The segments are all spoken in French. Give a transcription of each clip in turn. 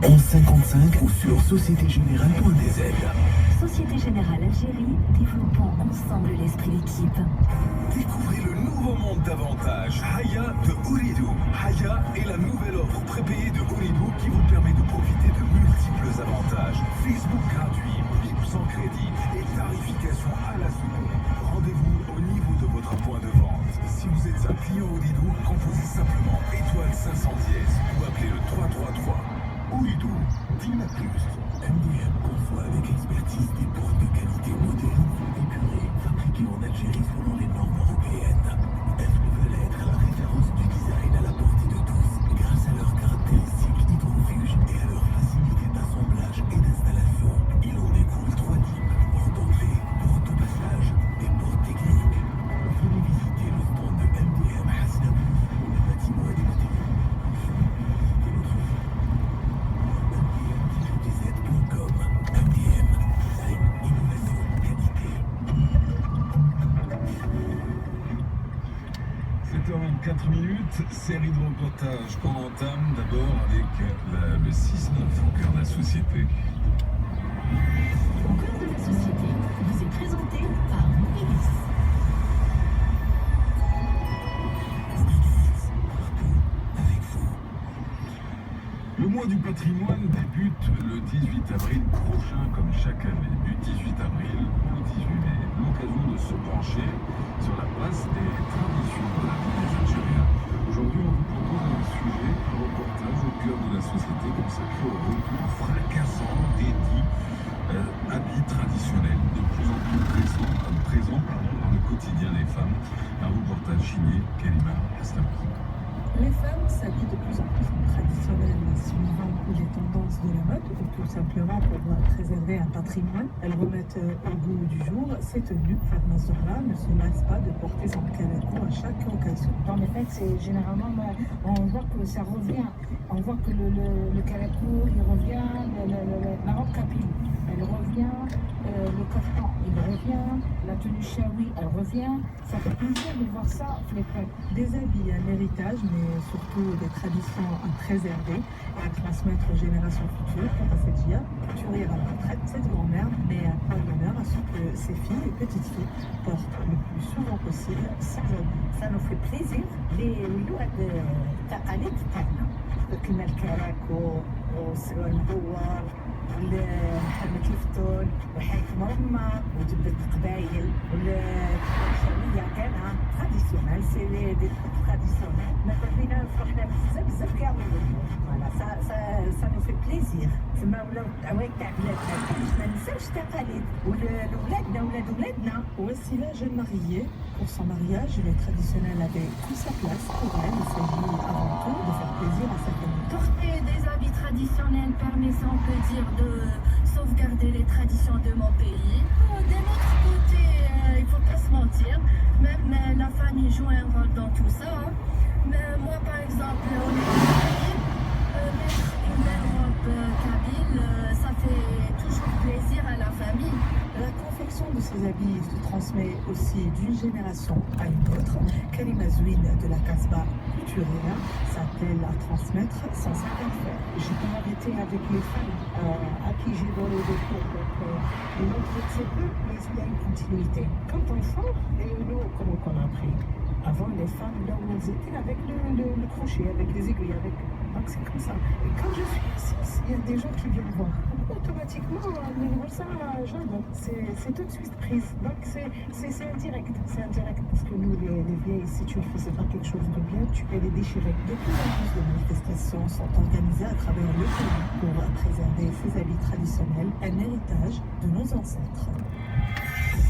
1155 ou sur sociétégénérale.dz. Société Générale Algérie, développons ensemble l'esprit d'équipe. Découvrez le nouveau monde d'avantages. Haya de Ooredoo. Haya est la nouvelle offre prépayée de Ooredoo qui vous permet de profiter de multiples avantages. Facebook gratuit, BIP sans crédit et tarification à la seconde. Rendez-vous au niveau de votre point de vente. Si vous êtes un client Ooredoo, composez simplement étoile 510 ou appelez le 333. Ooredoo, dis-moi plus. MDM conçoit avec expertise des portes de qualité modernes et épurées, fabriquées en Algérie selon les normes européennes. Elles veulent être la référence du design à la portée de tous, grâce à leurs caractéristiques hydrofuges et à leur facilité d'assemblage et d'installation. Il en découle 3 types: porte d'entrée, porte de passage et porte technique. Venez visiter le stand de MDM Hasnaoui pour les bâtiments et les matériaux. Visitez notre site mdm-dz.com. MDM, design, innovation, qualité. 7h24, série de reportages qu'on entame d'abord avec le 6-9 au cœur de la société. Au cœur de la société vous est présenté par Mobilis. Mobilis, partout, avec vous. Le mois du patrimoine débute le 18 avril prochain, comme chaque année, du 18 avril au 18 mai. L'occasion de se pencher sur la place des traditions de la vie des Algériens. Aujourd'hui, on vous propose un sujet, un reportage au cœur de la société consacré au retour fracassant des dits habits traditionnels, de plus en plus présents dans le quotidien des femmes. Un reportage signé Kalima Hasnaoui. Les femmes s'habillent de plus en plus traditionnelles, suivant les tendances de la mode, ou tout simplement pour préserver un patrimoine. Elles remettent au goût du jour ces tenues. Fatma Zahra ne se lasse pas de porter son calaco à chaque occasion. Dans les fêtes, c'est généralement, on voit que ça revient. On voit que le calaco, il revient, la robe kabyle, elle revient, le kaftan, il revient, la tenue chaoui, elle revient. Ça fait plaisir de voir ça, les fêtes. Des habits, un héritage, mais surtout des traditions à préserver et à transmettre aux générations futures. Pour cette GIA, couturière à la retraite, cette grand-mère met un point d'honneur à ce que ses filles et petites filles portent le plus souvent possible sans habits. Ça nous fait plaisir. Les ولاد التقاليد تاعنا كيما الكراكو والسلوى المدور والحرمة الفطول وحيك مرمى وجبة القبايل والشعبية كانها تراديسيونال سي دي تراديسيونال ماذا بينا فرحنا بزاف كاع فوالا سا نو في بليزير تما ولاو العوايد تاع بلادنا ما ننساوش التقاليد ولادنا. Voici la jeune mariée. Pour son mariage, le traditionnel avait toute sa place. Pour elle, il s'agit avant tout de faire plaisir à sa famille. Porter des habits traditionnels permet, si on peut dire, de sauvegarder les traditions de mon pays. D'un autre côté, il ne faut pas se mentir, même la famille joue un rôle dans tout ça. Mais moi, par exemple, on est kabyle, mettre une belle robe kabyle, ça fait toujours plaisir à la famille. La confection de ces habits se transmet aussi d'une génération à une autre. Kalima Zouine de la Casbah couturière s'appelle à transmettre sans savoir-faire. J'ai pas arrêté avec les femmes à qui j'ai donné des cours. Donc, les nôtres, c'est peu, mais il y a une continuité. Quand enfant, et nous, comment qu'on a appris? Avant, les femmes, là où elles étaient, avec le crochet, avec des aiguilles, avec... Donc, c'est comme ça. Et quand je suis ici, il y a des gens qui viennent voir. Automatiquement, ça, j'adore. C'est tout de suite prise. Donc, c'est indirect. C'est indirect. Parce que nous, les vieilles, si tu ne faisais pas quelque chose de bien, tu peux les déchirer. De plus en plus de manifestations sont organisées à travers le pays pour préserver ces habits traditionnels, un héritage de nos ancêtres.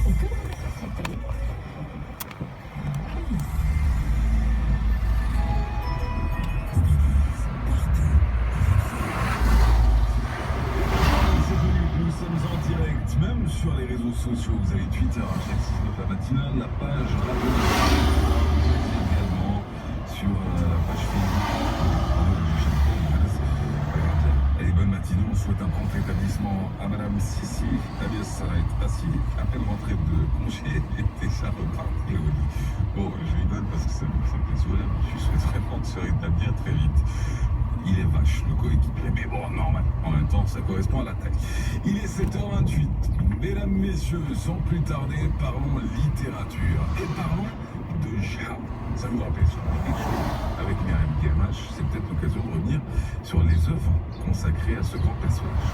Au cœur de la société, Nous sommes en direct, même sur les réseaux sociaux. Vous avez Twitter, #69 la matinale, la page Radio. Également sur la page Facebook. Allez, bonne matinée. On souhaite un prompt rétablissement à Madame Sissi Alias Sarait Assi. Après le rentrée de congé, et déjà reparti au lit. Bon, je rigole parce que ça me fait sourire. Je souhaite vraiment de se rétablir très vite. il est vache, le coéquipier. Mais bon, normal. En même temps, ça correspond à la taille. Il est 7h28. Mesdames, messieurs, sans plus tarder, parlons littérature. Et parlons de Jaha. Ça vous rappelle ça quelque chose? Avec Myriam Gamache, c'est peut-être l'occasion de revenir sur les œuvres consacrées à ce grand personnage.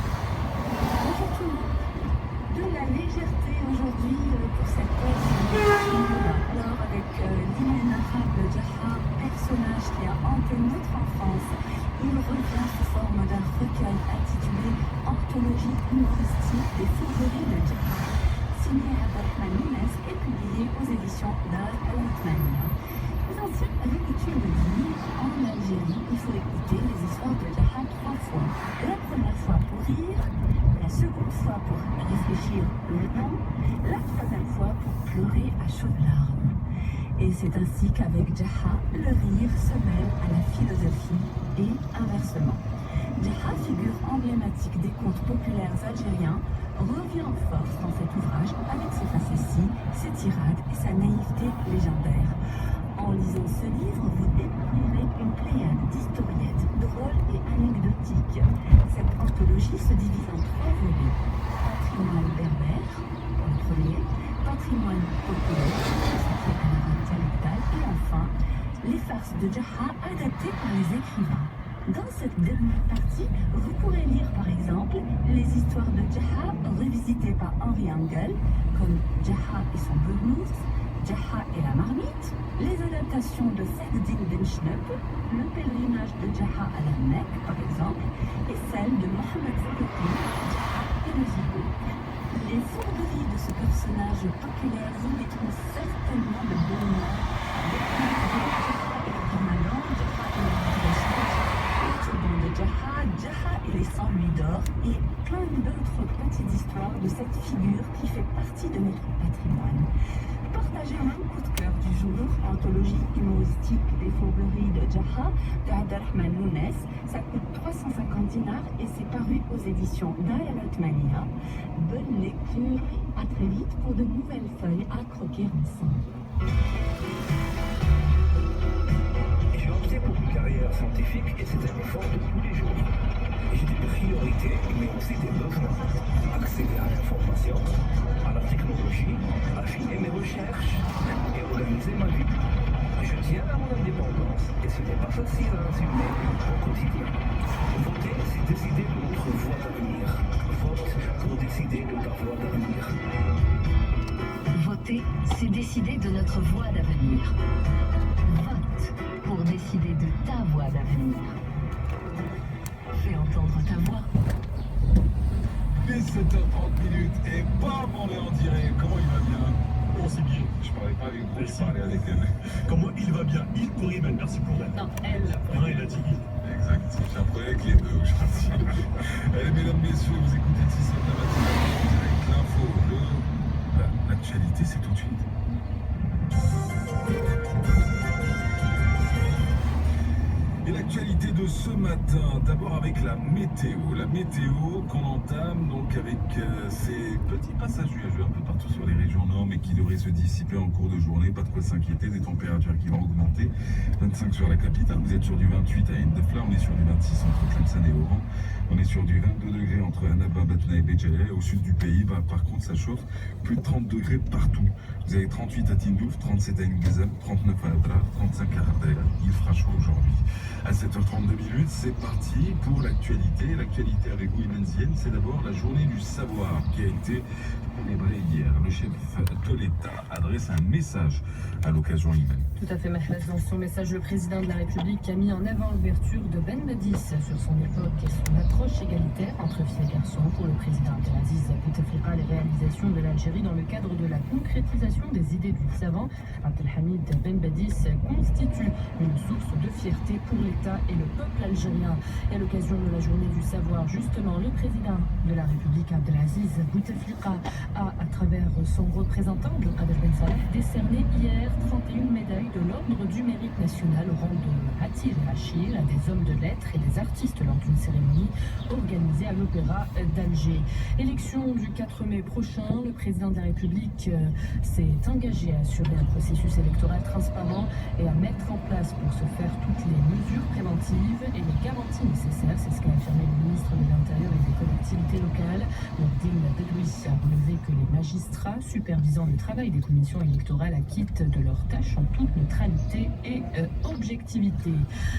Bonjour tout le monde. De la légèreté aujourd'hui pour cette thèse. Alors avec l'inénarrable Jaha, personnage qui a hanté notre enfance, il revient sous forme d'un recueil intitulé Anthologie humoristique des fourberies de Jaha, signé Abdelrahman Lounès et publié aux éditions Dar al-Othmania. Les anciens avaient coutume de dire en Algérie, il faut écouter les histoires de Jaha 3 fois. La première fois pour rire, la seconde fois pour réfléchir longtemps, la troisième fois pour pleurer à chaudes larmes. Et c'est ainsi qu'avec Jaha, le rire se mêle à la philosophie et inversement. Jaha, figure emblématique des contes populaires algériens, revient en force dans cet ouvrage avec ses facéties, ses tirades et sa naïveté légendaire. En lisant ce livre, vous découvrirez une pléiade d'historiettes drôles et anecdotiques. Cette anthologie se divise en 3 volets. Patrimoine berbère, pour le premier, patrimoine populaire, consacré à la langue dialectale, et enfin, les farces de Jaha adaptées par les écrivains. Dans cette dernière partie, vous pourrez lire par exemple les histoires de Jaha revisitées par Henri Engel, comme Jaha et son beurnours, Jaha et la marmite, les adaptations de Ferdinand Ben Schnupp, le pèlerinage de Jaha à la Mecque par exemple, et celle de Mohamed Fourouki, Jaha et le Zigouk. Les fourberies de ce personnage populaire vous mettront certainement de bon humeur, des contes de Jaha et le Ramadan, Jaha et la motivation, le turban de Jaha, Jaha et les 100 louis d'or, et plein d'autres petites histoires de cette figure qui fait partie de notre patrimoine. Partagez un coup de cœur du jour, anthologie humoristique des fourberies de Jaha de Abdelrahman Lounès. Ça coûte 350 dinars et c'est paru aux éditions Dar al-Othmania. Bonne lecture, à très vite pour de nouvelles feuilles à croquer ensemble. J'ai opté pour une carrière scientifique et c'est un effort de tous les jours. J'ai des priorités, mais aussi des besoins. Accéder à l'information, à la technologie, affiner mes recherches et organiser ma vie. Je tiens à mon indépendance et ce n'est pas facile à assumer au quotidien. Voter, c'est décider de notre voie d'avenir. Vote pour décider de ta voie d'avenir. Voter, c'est décider de notre voie d'avenir. Vote pour décider de ta voie d'avenir. Fais entendre ta voix. Les 7h30 et bam, on est en direct. Comment il va bien? Oh, c'est bien. Je parlais pas avec vous, je Merci. parlais avec elle. Comment il va bien? Il ou Rimen? Merci pour l'aide. Non, elle. Non, il a dit il. Exact, j'ai un problème avec les deux aujourd'hui. Allez, mesdames, messieurs, vous écoutez Tissot de la matinale avec l'info, l'actualité, c'est tout de suite. Et l'actualité de ce matin, d'abord avec la météo qu'on entame donc avec ces petits passages nuageux un peu partout sur les régions nord, mais qui devraient se dissiper en cours de journée, pas de quoi s'inquiéter, des températures qui vont augmenter, 25 sur la capitale, vous êtes sur du 28 à Endefla, on est sur du 26 entre Tlemcen et Oran, on est sur du 22 degrés entre Annaba, Batna et Béjaïa, au sud du pays, par contre ça chauffe, plus de 30 degrés partout, vous avez 38 à Tindouf, 37 à Ngezem, 39 à Adrar, 35 à Ardea, il fera chaud aujourd'hui. À 7h32 minutes, c'est parti pour l'actualité. L'actualité avec vous, Imenzienne, c'est d'abord la journée du savoir qui a été célébrée hier. Le chef de l'État adresse un message à l'occasion, Imen. Tout à fait, Mahmoud. Dans son message, le président de la République a mis en avant l'ouverture de Ben Medis sur son époque et son approche égalitaire entre filles et garçons. Pour le président Abdelaziz Bouteflika, les réalisations de l'Algérie dans le cadre de la concrétisation des idées du savant Abdelhamid Ben Badis constituent une source de fierté pour l'État et le peuple algérien. Et à l'occasion de la journée du savoir, justement, le président de la République Abdelaziz Bouteflika a, à travers son représentant, Abdelkader Ben Saleh, décerné hier 31 médailles de l'Ordre du Mérite national au rang de Hatir et Achille à des hommes de lettres et des artistes lors d'une cérémonie organisé à l'Opéra d'Alger. Élection du 4 mai prochain, le président de la République s'est engagé à assurer un processus électoral transparent et à mettre en place pour ce faire toutes les mesures préventives et les garanties nécessaires. C'est ce qu'a affirmé le ministre de l'Intérieur et des collectivités locales. Nordine Bedoui a relevé que les magistrats supervisant le travail des commissions électorales acquittent de leurs tâches en toute neutralité et objectivité.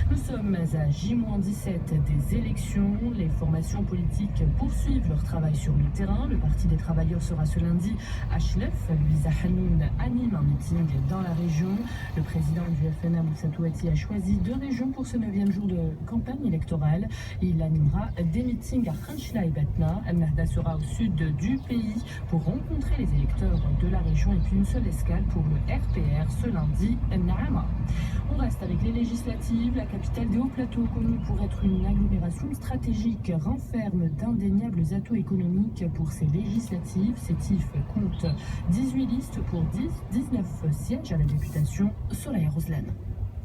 Nous sommes à J-17 des élections. Les formations politiques poursuivent leur travail sur le terrain. Le Parti des travailleurs sera ce lundi à Chlef. Louisa Hanoun anime un meeting dans la région. Le président du FNA, Moussa Touati, a choisi 2 régions pour ce 9e jour de campagne électorale. Il animera des meetings à Khanchla et Batna. Al-Nahda sera au sud du pays pour rencontrer les électeurs de la région et puis une seule escale pour le RPR ce lundi, Naama. On reste avec les législatives. La capitale des Hauts-Plateaux, connue pour être une agglomération stratégique, renferme d'indéniables atouts économiques pour ces législatives. Sétif compte 18 listes pour 19 sièges à la députation. Soraya Roslan.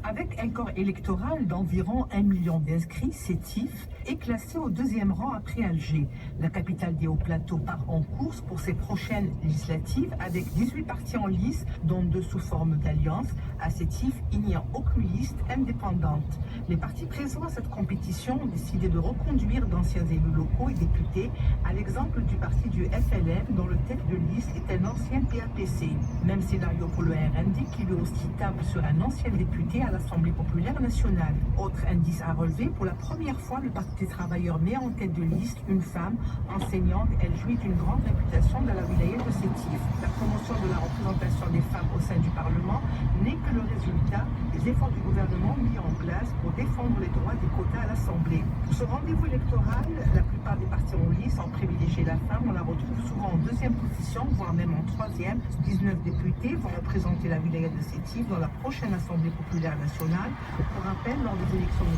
Avec un corps électoral d'environ 1 million d'inscrits, Sétif est classé au 2e rang après Alger. La capitale des Hauts-Plateaux part en course pour ses prochaines législatives avec 18 partis en lice, dont 2 sous forme d'alliance. À Sétif, il n'y a aucune liste indépendante. Les partis présents à cette compétition ont décidé de reconduire d'anciens élus locaux et députés, à l'exemple du parti du FLN, dont le tête de liste est un ancien PAPC. Même scénario pour le RND, qui lui aussi table sur un ancien député à l'Assemblée populaire nationale. Autre indice à relever, pour la première fois, le Parti des travailleurs met en tête de liste une femme enseignante. Elle jouit d'une grande réputation dans la wilaya de Sétif. La promotion de la représentation des femmes au sein du Parlement n'est que le résultat des efforts du gouvernement mis en place pour défendre les droits des quotas à l'Assemblée. Pour ce rendez-vous électoral, la plupart des partis en lice ont privilégié la femme. On la retrouve souvent en 2e position, voire même en 3e. 19 députés vont représenter la wilaya de Sétif dans la prochaine Assemblée populaire nationale. Pour rappel, lors des élections de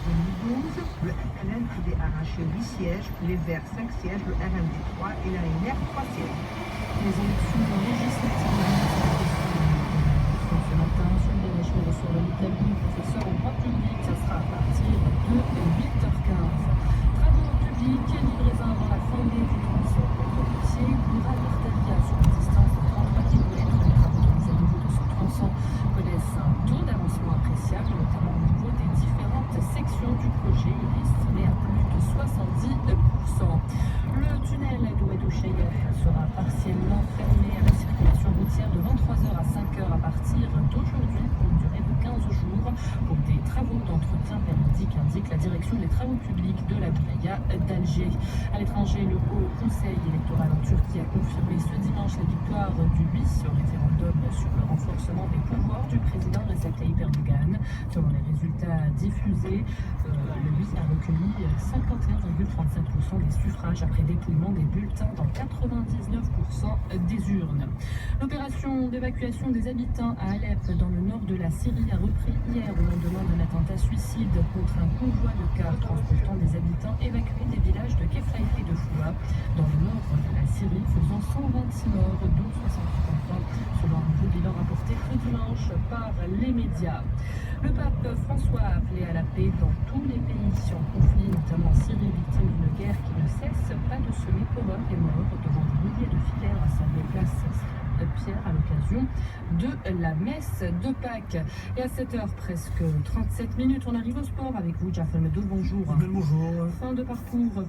2012, le FLN avait arraché 8 sièges, les Verts 5 sièges, le RND 3 et la NR 3 sièges. Les élections législatives ce matin, sur le déneigement reçoit le Italie, professeur en droit public. Ça sera à partir de 8h15. Travaux publics, livraison dans la fondée du tronçon routier, Bourad Arteria sur une distance de 33 km. Les travaux de mise à niveau de ce tronçon connaissent un taux d'avancement appréciable, notamment au niveau des différentes sections du projet. Il est estimé à plus de 70%. Le tunnel d'Ouedou Cheikh sera partiellement fermé à la circulation routière de 23h à 5h à partir d'aujourd'hui pour une durée de 15 jours pour des travaux d'entretien périodique, indique la direction des travaux publics de la wilaya d'Alger. À l'étranger, le Haut Conseil électoral en Turquie a confirmé ce dimanche la victoire du oui au référendum sur le renforcement des pouvoirs du président Recep Tayyip Erdogan. Selon les résultats diffusés, le oui a recueilli 51,35% des suffrages après dépouillement des bulletins dans 99% des urnes. L'opération d'évacuation des habitants à Alep, dans le nord de la Syrie, a repris hier au lendemain d'un attentat suicide contre un convoi de cars transportant des habitants évacués des villages de Keflaï et de Foua, dans le nord de la Syrie, faisant 126 morts, dont 68 enfants, selon un nouveau bilan rapporté ce dimanche par les médias. Le pape François a appelé à la paix dans tous les pays en conflit, notamment en Syrie, victime d'une guerre qui ne cesse pas de semer horreur et mort devant des milliers de fidèles rassemblés place Pierre à l'occasion de la messe de Pâques. Et à 7h, presque 37 minutes, on arrive au sport avec vous, Jafar Medo. Bonjour. Bonjour. Fin de parcours